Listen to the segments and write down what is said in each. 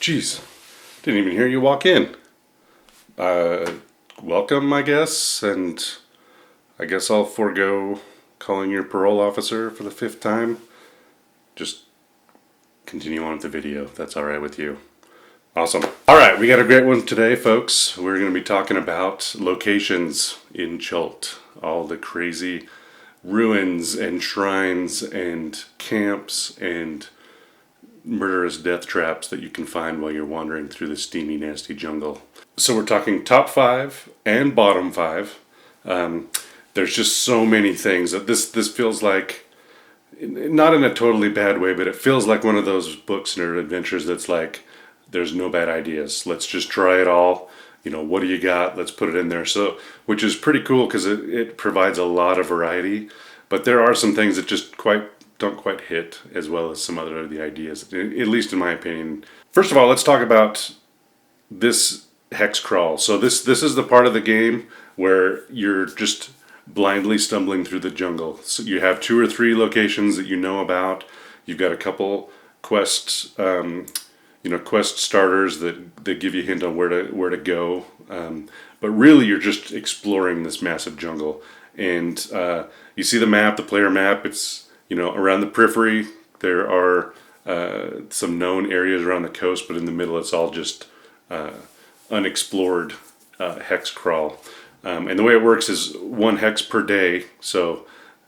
Jeez, didn't even hear you walk in. Welcome, I guess, and I guess I'll forego calling your parole officer for the 5th time. Just continue on with the video, if that's alright with you. Awesome. Alright, we got a great one today, folks. We're going to be talking about locations in Chult. All the crazy ruins and shrines and camps and murderous death traps that you can find while you're wandering through the steamy, nasty jungle. So we're talking top 5 and bottom 5. There's just so many things that this feels like, not in a totally bad way, but it feels like one of those books or adventures that's like, there's no bad ideas. Let's just try it all. You know, what do you got? Let's put it in there. So, which is pretty cool because it provides a lot of variety. But there are some things that just don't quite hit as well as some other of the ideas, at least in my opinion. First of all, let's talk about this hex crawl. So this is the part of the game where you're just blindly stumbling through the jungle. So you have 2 or 3 locations that you know about. You've got a couple quests, quest starters that give you a hint on where to go. But really, you're just exploring this massive jungle. And you see the map, the player map. It's around the periphery, there are some known areas around the coast, but in the middle it's all just unexplored hex crawl. And the way it works is 1 hex per day, so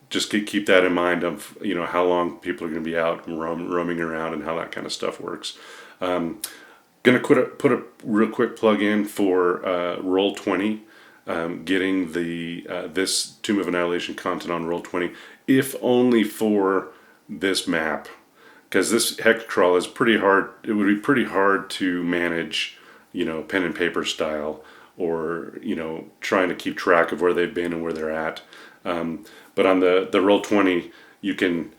just keep that in mind of how long people are going to be out and roaming around and how that kind of stuff works. Gonna put a real quick plug in for Roll20. Getting this Tomb of Annihilation content on Roll20, if only for this map, because this hex crawl is pretty hard. It would be pretty hard to manage, pen and paper style, or trying to keep track of where they've been and where they're at. But on the Roll20, you can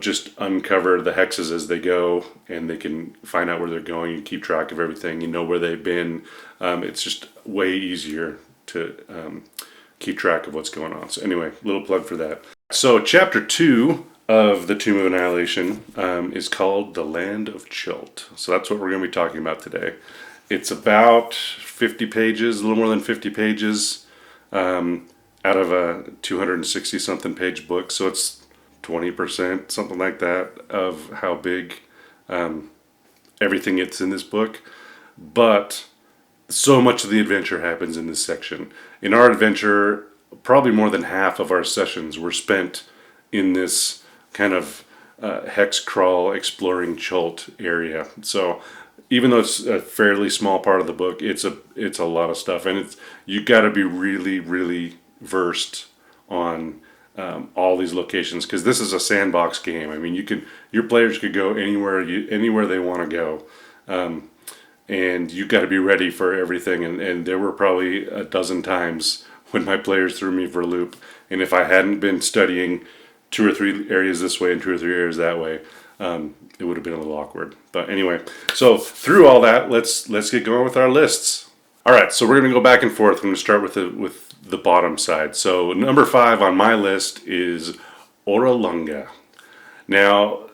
just uncover the hexes as they go, and they can find out where they're going. You keep track of everything. You know where they've been. It's just way easier to keep track of what's going on. So anyway, little plug for that. So chapter 2 of the Tomb of Annihilation is called The Land of Chult. So that's what we're going to be talking about today. It's about 50 pages, a little more than 50 pages out of a 260 something page book. So it's 20%, something like that, of how big everything is in this book. But so much of the adventure happens in this section. In our adventure, probably more than half of our sessions were spent in this kind of hex crawl exploring Chult area. So even though it's a fairly small part of the book, it's a lot of stuff, and you got to be really, really versed on all these locations, because this is a sandbox game. I mean, your players could go anywhere they want to go. And you got to be ready for everything. And there were probably a dozen times when my players threw me for a loop. And if I hadn't been studying 2 or 3 areas this way and 2 or 3 areas that way, it would have been a little awkward. But anyway, so through all that, let's get going with our lists. All right, so we're going to go back and forth. I'm going to start with the bottom side. So number 5 on my list is Orolunga. Now,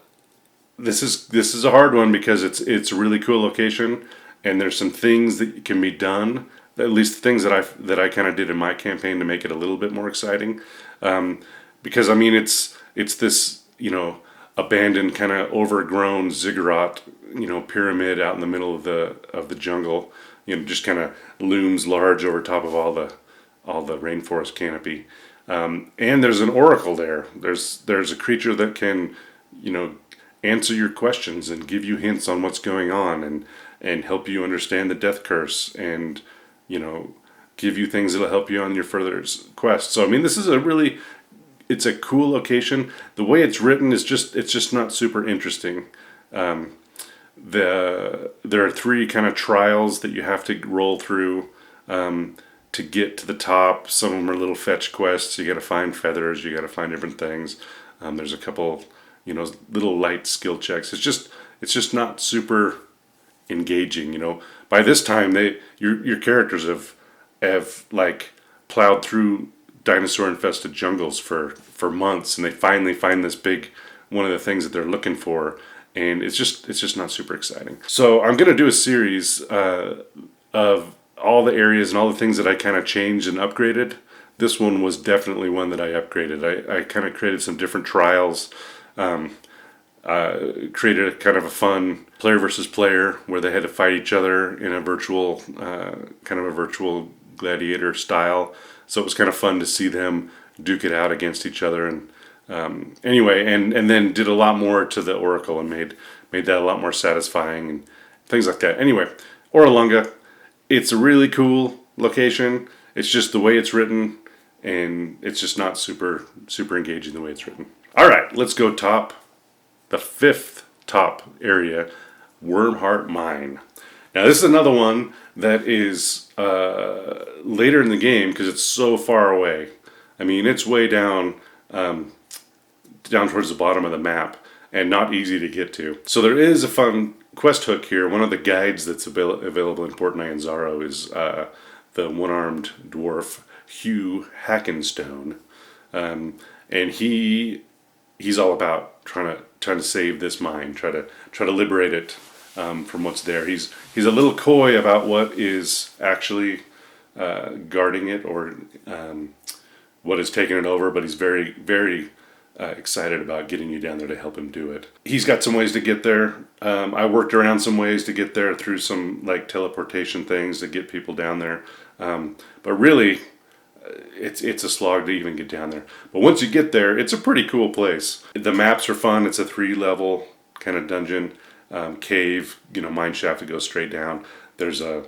this is a hard one because it's a really cool location, and there's some things that can be done, at least things that I kind of did in my campaign to make it a little bit more exciting. Because I mean it's this abandoned, kind of overgrown ziggurat pyramid out in the middle of the jungle, just kind of looms large over top of all the rainforest canopy. And there's an oracle there. There's a creature that can answer your questions and give you hints on what's going on, and help you understand the death curse, and give you things that'll help you on your further quest. So I mean, this is it's a cool location. The way it's written is it's just not super interesting. There are 3 kind of trials that you have to roll through to get to the top. Some of them are little fetch quests. You got to find feathers. You got to find different things. There's a couple little light skill checks. It's just not super engaging. By this time, your characters have like plowed through dinosaur infested jungles for months, and they finally find this big one of the things that they're looking for, and it's just not super exciting. So I'm gonna do a series of all the areas and all the things that I kind of changed and upgraded. This one was definitely one that I upgraded. I kind of created some different trials. Created a kind of a fun player versus player where they had to fight each other in a virtual, kind of a virtual gladiator style. So it was kind of fun to see them duke it out against each other. And anyway, and then did a lot more to the Oracle and made that a lot more satisfying and things like that. Anyway, Orolunga, it's a really cool location. It's just the way it's written, and it's just not super engaging the way it's written. All right, let's go top. The fifth top area, Wormheart Mine. Now this is another one that is later in the game because it's so far away. I mean, it's way down towards the bottom of the map and not easy to get to. So there is a fun quest hook here. One of the guides that's available in Port Nyanzaro is the one-armed dwarf Hugh Hackenstone, and he's all about trying to save this mine, try to liberate it from what's there. He's a little coy about what is actually guarding it or what is taking it over, but he's very excited about getting you down there to help him do it. He's got some ways to get there. I worked around some ways to get there through some like teleportation things to get people down there, but really it's a slog to even get down there. But once you get there, it's a pretty cool place. The maps are fun. It's a 3-level kind of dungeon, cave, mine shaft that goes straight down. There's a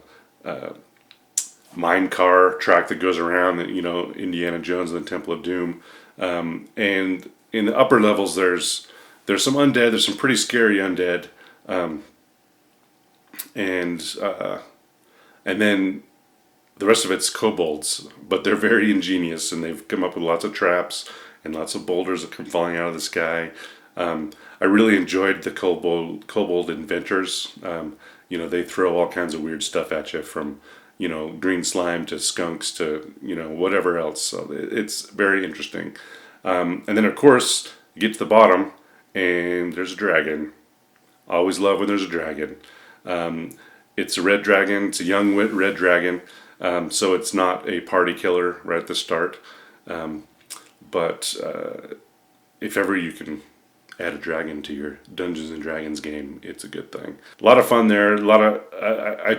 mine car track that goes around, Indiana Jones and the Temple of Doom. And in the upper levels, there's some undead. There's some pretty scary undead, and then the rest of it's kobolds, but they're very ingenious, and they've come up with lots of traps and lots of boulders that come falling out of the sky. I really enjoyed the kobold inventors. They throw all kinds of weird stuff at you, from green slime to skunks to whatever else. So it's very interesting. And then of course you get to the bottom and there's a dragon. Always love when there's a dragon. It's a red dragon. It's a young red dragon. So it's not a party killer right at the start. But if ever you can add a dragon to your Dungeons and Dragons game, it's a good thing. A lot of fun there. I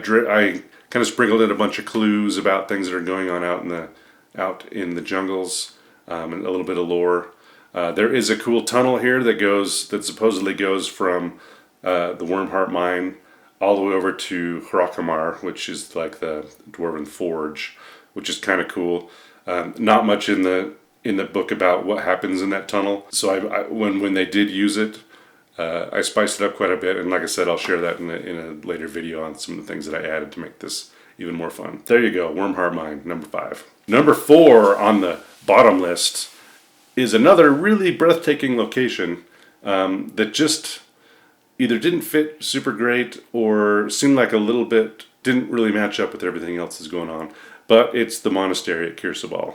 kind of sprinkled in a bunch of clues about things that are going on out in the jungles, and a little bit of lore. There is a cool tunnel here that supposedly goes from the Wormheart Mine all the way over to Hrakamar, which is like the Dwarven Forge, which is kind of cool. Not much in the book about what happens in that tunnel. So when they did use it, I spiced it up quite a bit, and like I said, I'll share that in a later video on some of the things that I added to make this even more fun. There you go, Wormheart Mine, number 5. Number 4 on the bottom list is another really breathtaking location that just either didn't fit super great or seemed like a little bit didn't really match up with everything else that's going on. But it's the Monastery at Kir Sabal.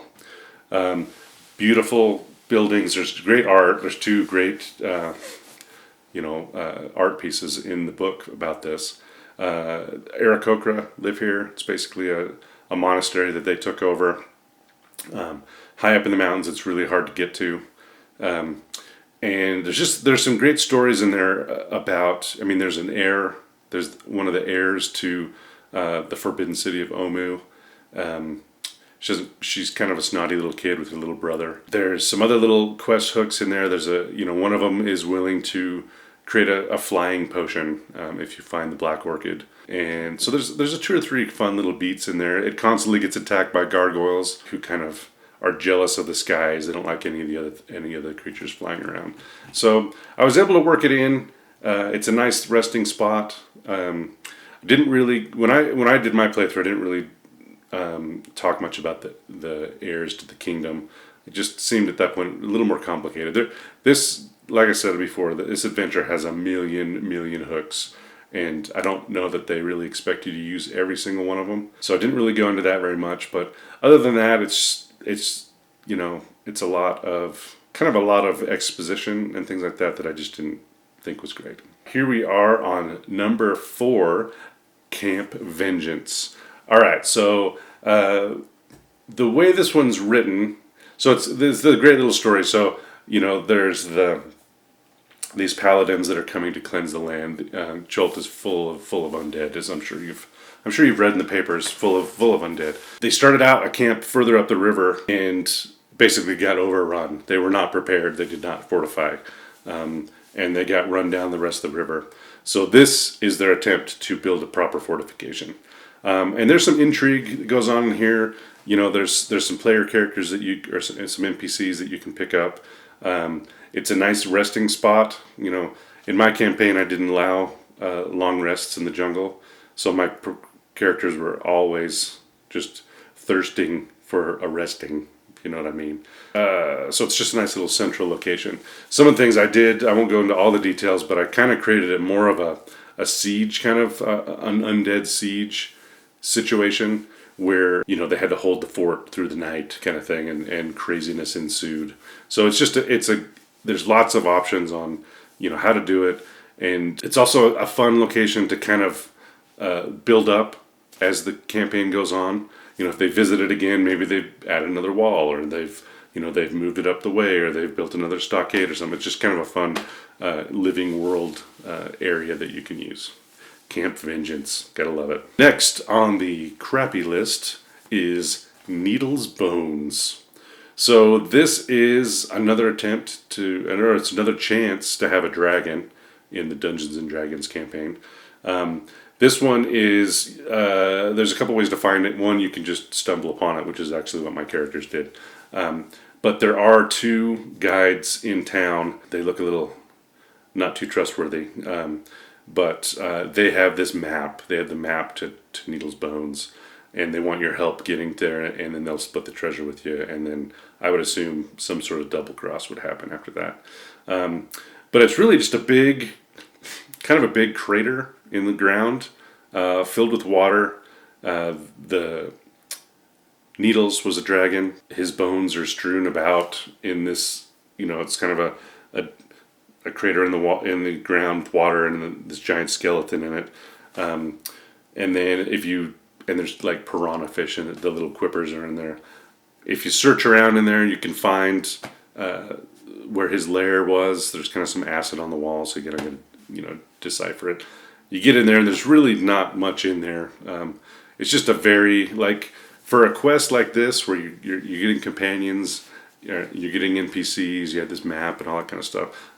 Beautiful buildings. There's great art. There's 2 great art pieces in the book about this. Acererack live here. It's basically a monastery that they took over. High up in the mountains, it's really hard to get to. And there's some great stories in there about, there's an heir. There's one of the heirs to the Forbidden City of Omu. She's kind of a snotty little kid with her little brother. There's some other little quest hooks in there. There's one of them is willing to create a flying potion if you find the Black Orchid. And so there's a 2 or 3 fun little beats in there. It constantly gets attacked by gargoyles who kind of are jealous of the skies. They don't like any of the creatures flying around. So I was able to work it in. It's a nice resting spot. Didn't really when I did my playthrough, I didn't really talk much about the heirs to the kingdom. It just seemed at that point a little more complicated. This, like I said before, this adventure has a million hooks, and I don't know that they really expect you to use every single one of them. So I didn't really go into that very much. But other than that, it's a lot of exposition and things like that I just didn't think was great. Here we are on number 4, Camp Vengeance. All right, so the way this one's written, so it's a great little story. So there's these paladins that are coming to cleanse the land. Chult is full of undead, as I'm sure you've read in the papers, full of undead. They started out a camp further up the river and basically got overrun. They were not prepared. They did not fortify, and they got run down the rest of the river. So this is their attempt to build a proper fortification. And there's some intrigue that goes on in here. There's some player characters or some NPCs that you can pick up. It's a nice resting spot. In my campaign, I didn't allow long rests in the jungle, so my characters were always just thirsting for a resting. If you know what I mean. So it's just a nice little central location. Some of the things I did, I won't go into all the details, but I kind of created it more of a siege kind of an undead siege situation where they had to hold the fort through the night kind of thing, and craziness ensued. So there's lots of options on how to do it, and it's also a fun location to kind of build up as the campaign goes on. If they visit it again, maybe they add another wall, or they've moved it up the way, or they've built another stockade or something. It's just kind of a fun living world area that you can use. Camp Vengeance, gotta love it. Next on the crappy list is Needle's Bones. So this is another it's another chance to have a dragon in the Dungeons and Dragons campaign. This one is, there's a couple ways to find it. One, you can just stumble upon it, which is actually what my characters did. But there are 2 guides in town. They look a little not too trustworthy. But they have this map. They have the map to Needle's Bones, and they want your help getting there, and then they'll split the treasure with you, and then I would assume some sort of double cross would happen after that. But it's really just kind of a big crater in the ground, filled with water. The Needles was a dragon. His bones are strewn about in this, it's kind of a crater in the ground with water and this giant skeleton in it. And then there's like piranha fish in it. The little quippers are in there. If you search around in there, you can find where his lair was. There's kind of some acid on the wall, so you gotta decipher it. You get in there, and there's really not much in there. It's just a very, for a quest like this where you're getting companions, you're getting NPCs, you have this map and all that kind of stuff.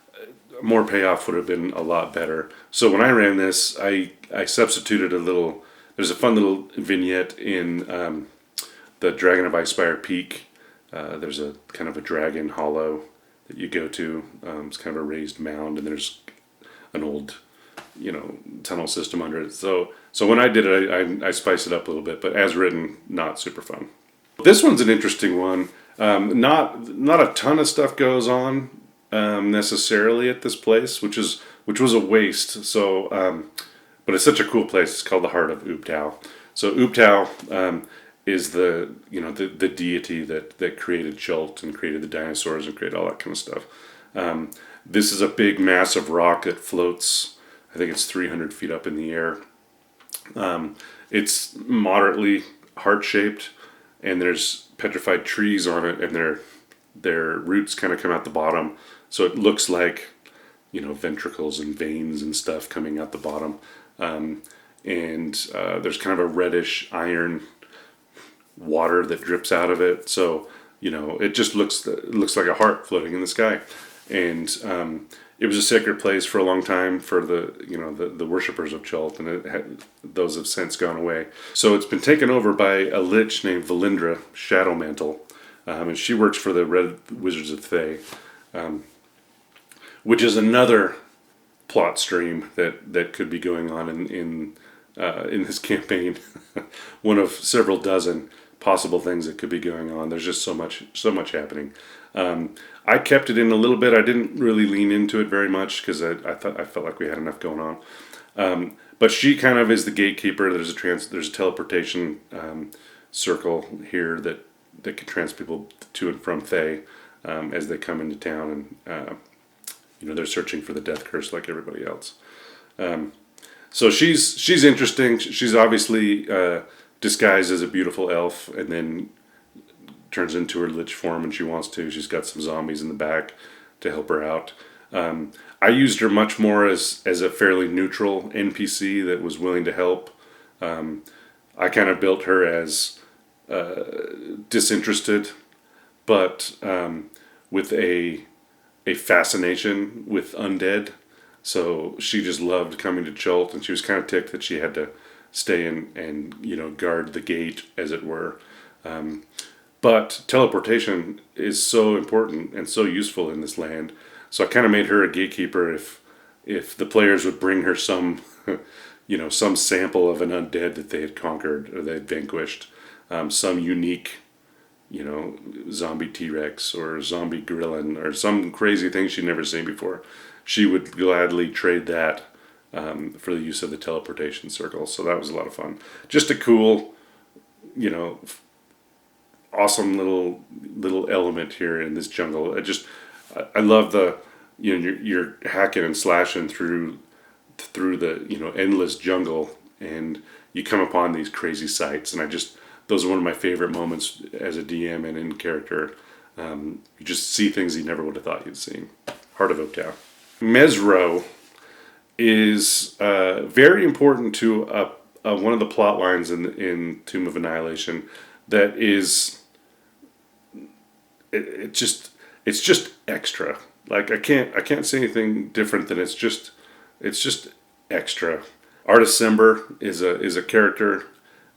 More payoff would have been a lot better. So when I ran this, I substituted there's a fun little vignette in the Dragon of Icespire Peak. There's a kind of a dragon hollow that you go to. It's kind of a raised mound, and there's an old, tunnel system under it. So when I did it, I spiced it up a little bit, but as written, not super fun. This one's an interesting one. Not a ton of stuff goes on necessarily at this place, which was a waste. So, but it's such a cool place. It's called the Heart of Ubtao. So Ubtao is the deity that created Chult and created the dinosaurs and created all that kind of stuff. This is a big, massive rock that floats. I think it's 300 feet up in the air. It's moderately heart-shaped, and there's petrified trees on it, and their roots kind of come out the bottom. So it looks like, ventricles and veins and stuff coming out the bottom. And there's kind of a reddish iron water that drips out of it. So, it just looks like a heart floating in the sky. And it was a sacred place for a long time for the worshippers of Chult, and those have since gone away. So it's been taken over by a lich named Valindra Shadowmantle, and she works for the Red Wizards of Thay. Which is another plot stream that could be going on in this campaign. One of several dozen possible things that could be going on. There's just so much happening. I kept it in a little bit. I didn't really lean into it very much because I felt like we had enough going on. But she kind of is the gatekeeper. There's a teleportation circle here that can trans people to and from Thay as they come into town and they're searching for the death curse like everybody else. So she's interesting. She's obviously disguised as a beautiful elf, and then turns into her lich form when she wants to. She's got some zombies in the back to help her out. I used her much more as a fairly neutral NPC that was willing to help. I kind of built her as disinterested, but with a fascination with undead. So she just loved coming to Chult, and she was kind of ticked that she had to stay and guard the gate, as it were. But teleportation is so important and so useful in this land. So I kind of made her a gatekeeper if the players would bring her some, some sample of an undead that they had conquered or they had vanquished, some unique, zombie T-Rex or zombie gorilla or some crazy thing she'd never seen before. She would gladly trade that for the use of the teleportation circle. So that was a lot of fun. Just a cool, awesome little element here in this jungle. I love the you're hacking and slashing through the endless jungle, and you come upon these crazy sights, and those are one of my favorite moments as a DM and in character. You just see things you never would have thought you'd seen. Heart of Ubtao. Mezro is very important to one of the plot lines in Tomb of Annihilation. That is, it's just extra. Like I can't say anything different than it's just extra. Artist Sember is a character.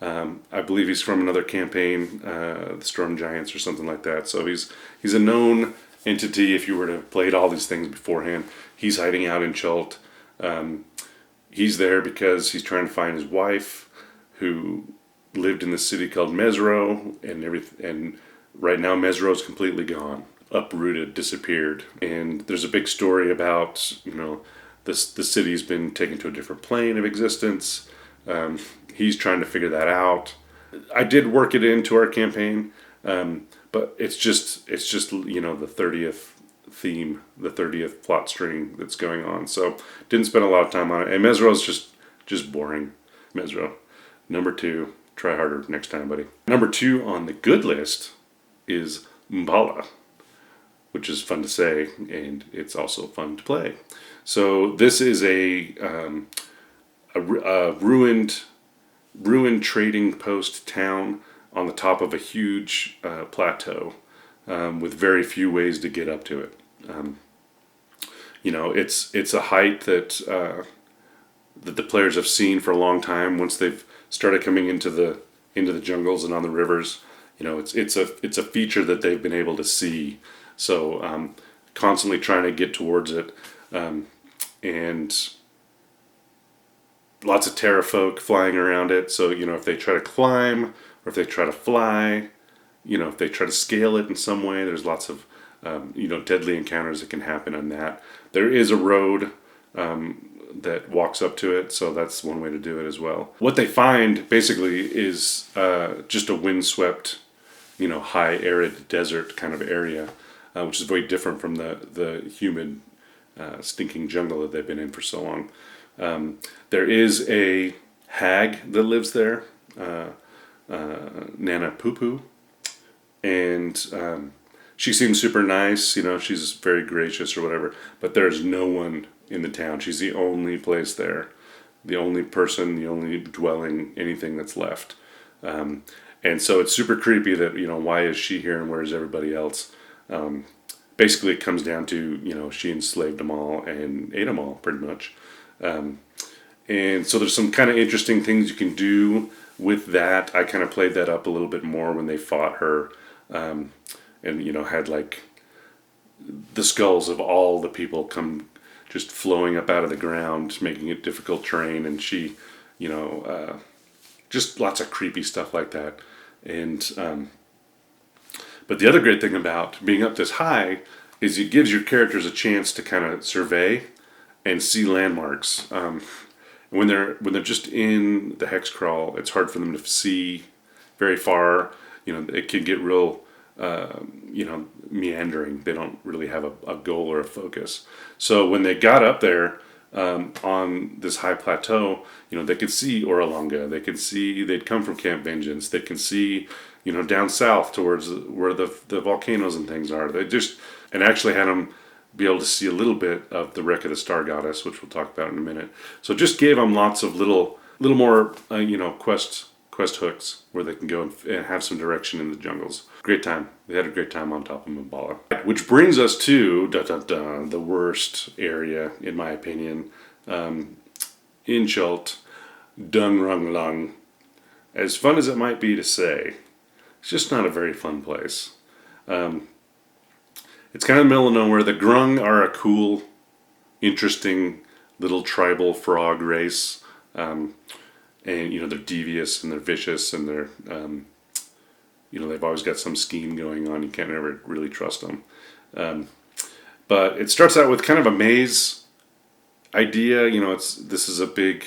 I believe he's from another campaign, the Storm Giants or something like that. So he's a known entity. If you were to have played all these things beforehand, he's hiding out in Chult. He's there because he's trying to find his wife, who lived in the city called Mezro, and right now Mezro is completely gone, uprooted, disappeared. And there's a big story about the city's been taken to a different plane of existence. He's trying to figure that out. I did work it into our campaign, but it's just the 30th theme, the 30th plot string that's going on. So didn't spend a lot of time on it. And Mezro's just boring. Mezro, number 2. Try harder next time, buddy. Number 2 on the good list is Mbala, which is fun to say, and it's also fun to play. So this is a ruined trading post town on the top of a huge plateau with very few ways to get up to it. It's a height that the players have seen for a long time. Once they've started coming into the jungles and on the rivers, it's a feature that they've been able to see. So constantly trying to get towards it, and lots of terra folk flying around it. So if they try to climb or if they try to fly, if they try to scale it in some way, there's lots of deadly encounters that can happen on that. There is a road that walks up to it, so that's one way to do it as well. What they find basically is just a windswept, high arid desert kind of area, which is very different from the humid, stinking jungle that they've been in for so long. There is a hag that lives there, Nana Poo Poo, and she seems super nice. She's very gracious or whatever, but there's no one in the town. She's the only place there, the only person, the only dwelling, anything that's left. And so it's super creepy that, why is she here and where's everybody else? Basically it comes down to, she enslaved them all and ate them all pretty much. And so there's some kind of interesting things you can do with that. I kind of played that up a little bit more when they fought her, and had like the skulls of all the people come just flowing up out of the ground, making it difficult terrain, and she, just lots of creepy stuff like that. And but the other great thing about being up this high is it gives your characters a chance to kind of survey and see landmarks. When they're just in the hex crawl, it's hard for them to see very far. It can get real meandering. They don't really have a goal or a focus. So when they got up there on this high plateau, they could see Orolunga. They'd come from Camp Vengeance. They can see, down south towards where the volcanoes and things are. And actually had them be able to see a little bit of the wreck of the Star Goddess, which we'll talk about in a minute. So it just gave them lots of little more, quest hooks where they can go and have some direction in the jungles. Great time. They had a great time on top of Mbala. Which brings us to the worst area, in my opinion, in Chult, Dungrunglung. As fun as it might be to say, it's just not a very fun place. It's kind of the middle of nowhere. The Grung are a cool, interesting little tribal frog race. And they're devious and they're vicious and they're they've always got some scheme going on. You can't ever really trust them. But it starts out with kind of a maze idea. This is a big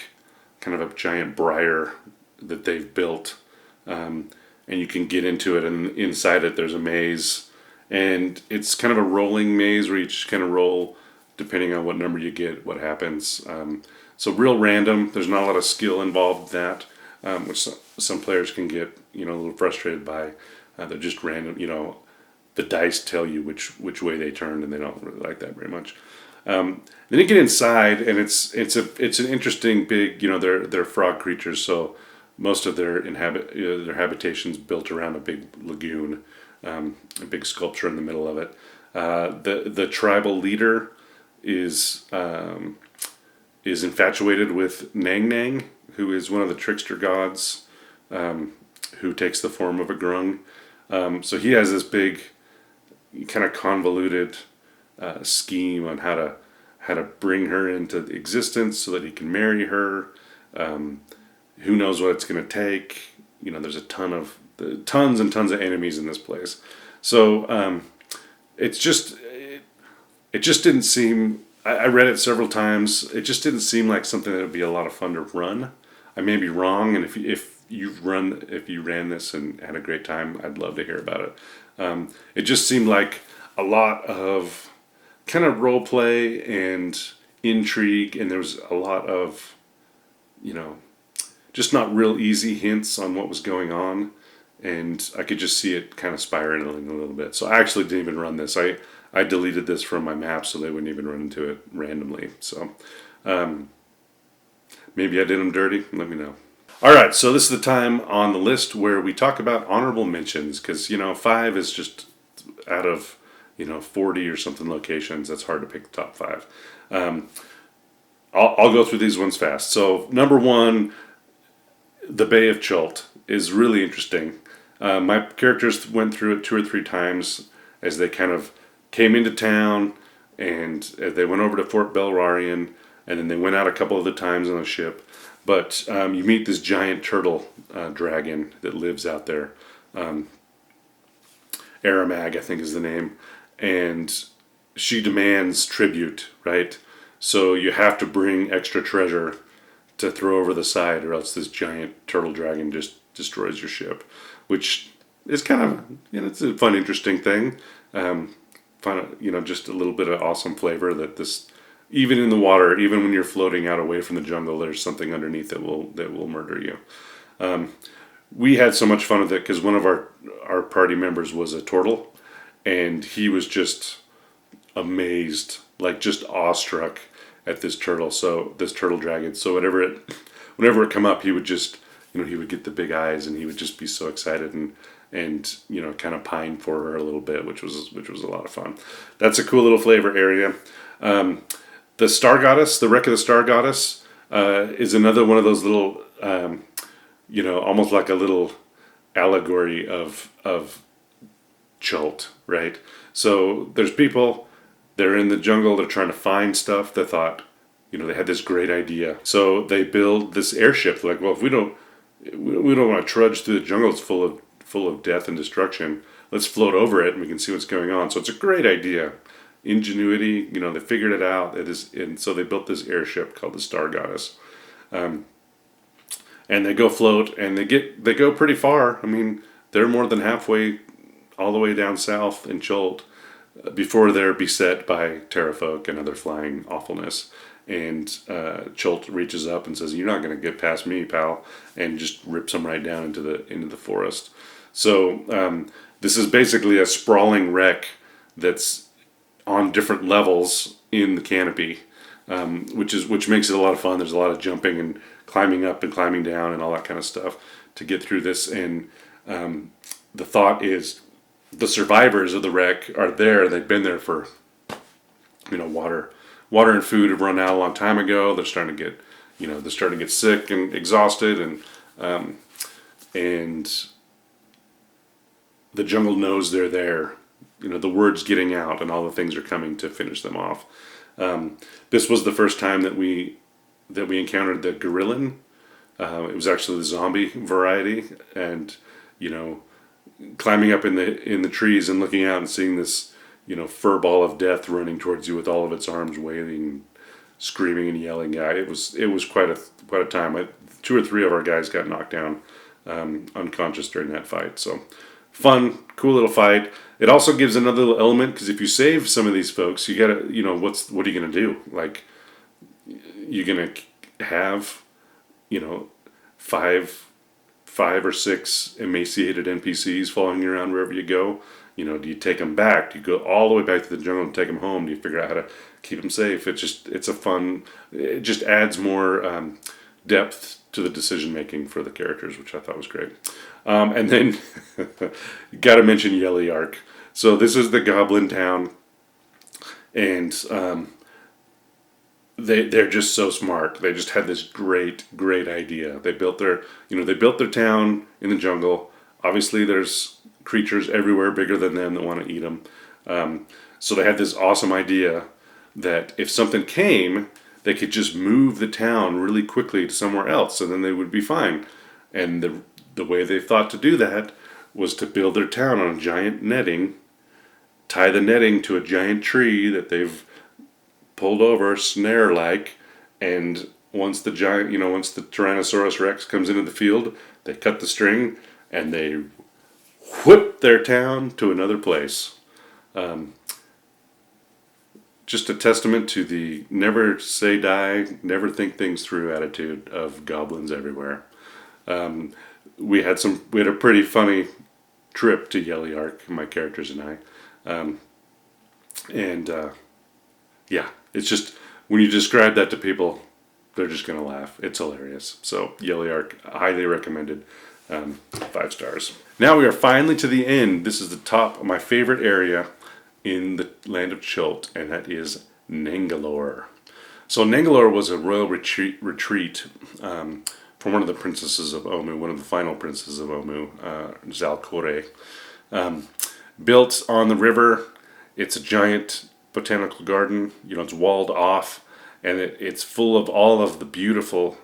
kind of a giant briar that they've built, and you can get into it, and inside it there's a maze, and it's kind of a rolling maze where you just kind of roll depending on what number you get, what happens. So real random. There's not a lot of skill involved in that, which some players can get a little frustrated by. They're just random. The dice tell you which way they turn, and they don't really like that very much. Then you get inside, and it's an interesting big. They're frog creatures, so most of their habitation's built around a big lagoon, a big sculpture in the middle of it. The tribal leader is infatuated with Nang Nang, who is one of the trickster gods, who takes the form of a Grung. So he has this big, kind of convoluted scheme on how to bring her into existence so that he can marry her. Who knows what it's going to take? There's tons and tons of enemies in this place. So it just didn't seem. I read it several times. It just didn't seem like something that would be a lot of fun to run. I may be wrong, and if you ran this and had a great time, I'd love to hear about it. It just seemed like a lot of kind of role play and intrigue, and there was a lot of, just not real easy hints on what was going on, and I could just see it kind of spiraling a little bit. So I actually didn't even run this. I deleted this from my map so they wouldn't even run into it randomly. So maybe I did them dirty. Let me know. All right, so this is the time on the list where we talk about honorable mentions, because 5 is just out of 40 or something locations. That's hard to pick the top 5. I'll go through these ones fast. So number 1, the Bay of Chult is really interesting. My characters went through it 2 or 3 times as they kind of came into town, and they went over to Fort Belrarian, and then they went out a couple of the times on the ship. But you meet this giant turtle dragon that lives out there. Acererack, I think is the name. And she demands tribute, right? So you have to bring extra treasure to throw over the side, or else this giant turtle dragon just destroys your ship. Which is kind of, it's a fun, interesting thing. Fun, just a little bit of awesome flavor that this... Even in the water, even when you're floating out away from the jungle, there's something underneath that will murder you. We had so much fun with it because one of our party members was a turtle, and he was just amazed, like just awestruck at this turtle. So this turtle dragon. So whenever it come up, he would just he would get the big eyes, and he would just be so excited and kind of pine for her a little bit, which was a lot of fun. That's a cool little flavor area. The Star Goddess, the Wreck of the Star Goddess, is another one of those little, almost like a little allegory of Chult, right? So there's people, they're in the jungle, they're trying to find stuff. They thought, they had this great idea. So they build this airship. They're like, well, if we don't want to trudge through the jungle, it's full of death and destruction. Let's float over it and we can see what's going on. So it's a great idea. Ingenuity, they figured it out. And so they built this airship called the Star Goddess, and they go float, and they go pretty far. I mean, they're more than halfway all the way down south in Chult before they're beset by terrafolk and other flying awfulness. And Chult reaches up and says, "You're not going to get past me, pal," and just rips them right down into the forest. So this is basically a sprawling wreck that's on different levels in the canopy, which makes it a lot of fun. There's a lot of jumping and climbing up and climbing down and all that kind of stuff to get through this. And the thought is, the survivors of the wreck are there. They've been there for, water and food have run out a long time ago. They're starting to get sick and exhausted, and the jungle knows they're there. The word's getting out, and all the things are coming to finish them off. This was the first time that we encountered the gorillan. It was actually the zombie variety, and climbing up in the trees and looking out and seeing this fur ball of death running towards you with all of its arms waving, screaming and yelling. Yeah, it was quite a time. 2 or 3 of our guys got knocked down unconscious during that fight. So fun, cool little fight. It also gives another little element, because if you save some of these folks, you gotta, what are you gonna do? Like, you're gonna have, five or six emaciated NPCs following you around wherever you go. Do you take them back? Do you go all the way back to the jungle and take them home? Do you figure out how to keep them safe? It just adds more depth to the decision making for the characters, which I thought was great. And then, got to mention Yeliark. So this is the goblin town, and they're just so smart. They just had this great idea. They built their town in the jungle. Obviously, there's creatures everywhere bigger than them that want to eat them. So they had this awesome idea that if something came, they could just move the town really quickly to somewhere else, and then they would be fine. And the way they thought to do that was to build their town on a giant netting, tie the netting to a giant tree that they've pulled over snare-like, and once the Tyrannosaurus Rex comes into the field, they cut the string and they whip their town to another place. Just a testament to the never say die, never think things through attitude of goblins everywhere. We had a pretty funny trip to Yeliark, my characters and I. Yeah, it's just, when you describe that to people, they're just going to laugh. It's hilarious. So Yeliark, highly recommended. 5 stars. Now we are finally to the end. This is the top of my favorite area in the land of Chult, and that is Nangalore. So Nangalore was a royal retreat from one of the princesses of Omu, one of the final princesses of Omu, Zalcore. Built on the river. It's a giant botanical garden. It's walled off, and it's full of all of the beautiful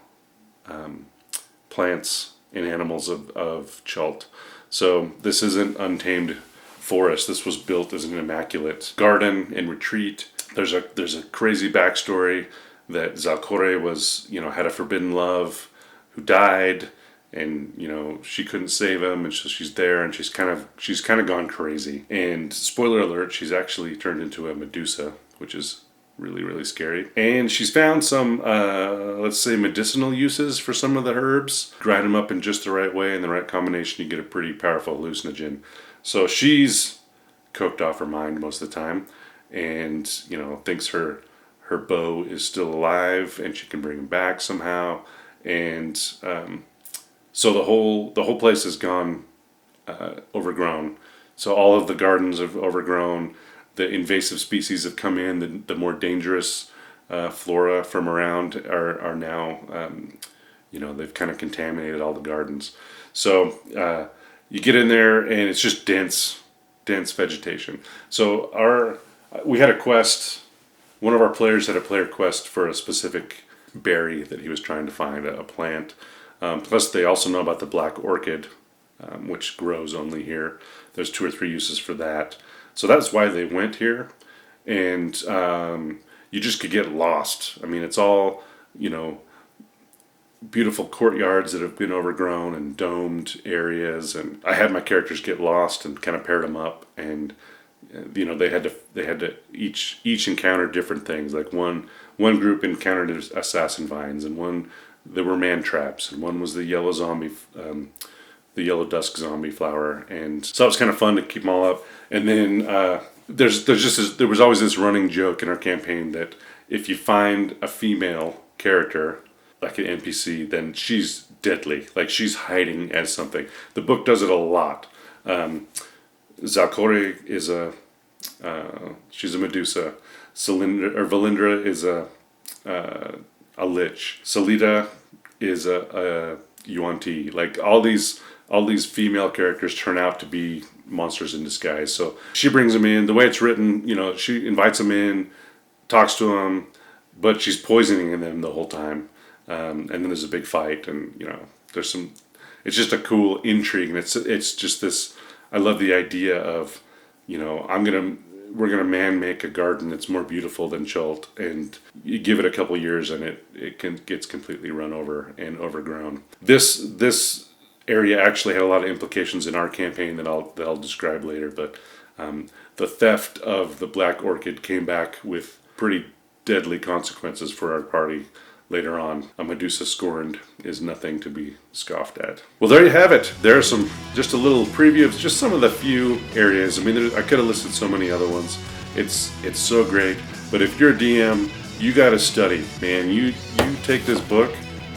plants and animals of Chult. So this isn't untamed forest. This was built as an immaculate garden and retreat. There's a crazy backstory that Zalcore was, had a forbidden love who died, and she couldn't save him, and so she's there, and she's kind of gone crazy. And spoiler alert, she's actually turned into a Medusa, which is really, really scary. And she's found some, let's say, medicinal uses for some of the herbs. Grind them up in just the right way, in the right combination, you get a pretty powerful hallucinogen. So she's coked off her mind most of the time, and thinks her bow is still alive, and she can bring him back somehow. And so the whole place has gone overgrown. So all of the gardens have overgrown. The invasive species have come in. The more dangerous flora from around are now, they've kind of contaminated all the gardens. So you get in there, and it's just dense vegetation. So we had a quest. One of our players had a player quest for a specific berry that he was trying to find, a plant. Plus, they also know about the black orchid, which grows only here. There's 2 or 3 uses for that. So that's why they went here. And you just could get lost. I mean, it's all, beautiful courtyards that have been overgrown and domed areas, and I had my characters get lost and kind of paired them up, and they had to each encounter different things. Like one group encountered assassin vines, and one there were man traps, and one was the yellow zombie, the yellow dusk zombie flower, and so it was kind of fun to keep them all up. And then there was always this running joke in our campaign that if you find a female character, like an NPC, then she's deadly. Like she's hiding as something. The book does it a lot. Zalkore is she's a Medusa. Valindra is a lich. Salida is a Yuan-Ti. Like all these female characters turn out to be monsters in disguise. So she brings them in. The way it's written, she invites them in, talks to them, but she's poisoning them the whole time. And then there's a big fight, and there's some. It's just a cool intrigue, and it's just this. I love the idea of, we're gonna man make a garden that's more beautiful than Chult, and you give it a couple years, and it gets completely run over and overgrown. This area actually had a lot of implications in our campaign that I'll describe later, but the theft of the Black Orchid came back with pretty deadly consequences for our party. Later on, a Medusa scorned is nothing to be scoffed at. Well, there you have it. There's just a little preview of just some of the few areas. I mean, I could have listed so many other ones. It's so great. But if you're a DM, you got to study, man. You take this book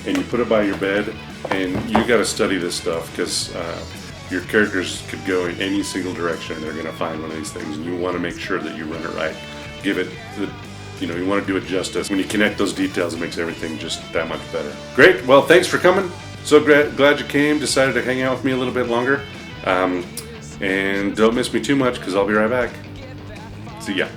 and you put it by your bed, and you got to study this stuff, because your characters could go in any single direction, and they're going to find one of these things, and you want to make sure that you run it right. Give it the you want to do it justice. When you connect those details, it makes everything just that much better. Great. Well, thanks for coming. So glad you came. Decided to hang out with me a little bit longer. And don't miss me too much, because I'll be right back. See ya.